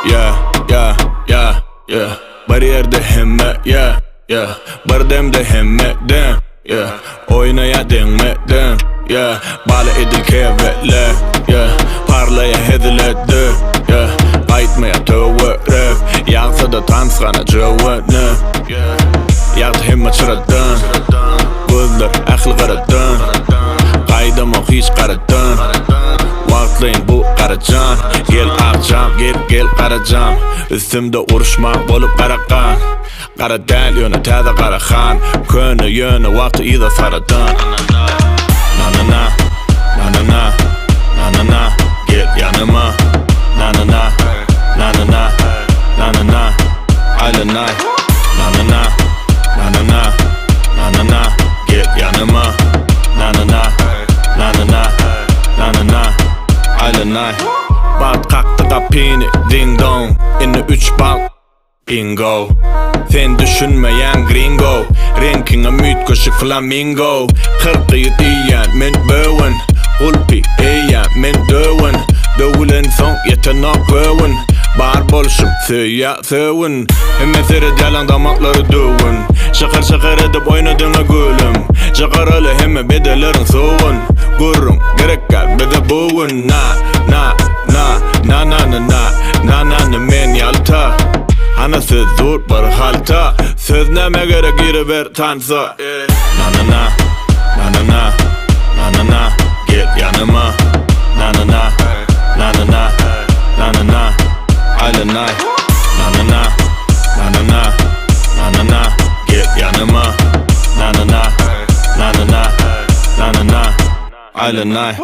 yeah, yeah, yeah, yeah. Bariyerde himme, yeah, yeah. Bardemde himmeden, yeah. Oynaya dinmeden, yeah. Bala edil kevvetler, yeah. Parlaya hedileddi, yeah. Aytmaya tövverep, yağsa da tansgana cövetne, yeah. Yağdı himme çıradan, gözler akıl qaradan, qaydamoq hiç qaradan. Vaqtlayın bu qaracan, gel aqcam, gel qaracan. Üstümde uruşmak bolup qaraqan, qara dal yöne täze qaraxan, köni yöne waqti ida saradan. Na na na, na na na, na na na, gel yanıma. Na na na, na na na, na na na, aylanay. Na na na, na na na, na na na, gel yanıma. Na na na, na na na, na na na, aylanay. Bat kalktı kapini, ding dong. İnne 3 bal, bingo. Sen düşünmeyen gringo, ranking'a müt koşu flamingo. 40 yıl iyen men böwen, ulpi eyen men döwen. Dövülen son yetenek göwen, bar bolşum söya söwen. Hemmeseri jalan damakları döwen, şakır şakır edip oynadığına gülüm. Şakaralı hemme bedelerin soğun, gurrun gerek gel bede boğun. Na na na na na na na na na na men yalta. Ana söz zor bir halta, söz neme gerek geri ver tansa. Na na na, na na na, na na na, gel yanıma. Na na na, na na na, na na na, aylanay. Na na na, na na na, na na na, gel yanıma. Na na na, na na na, na na na, aylanay.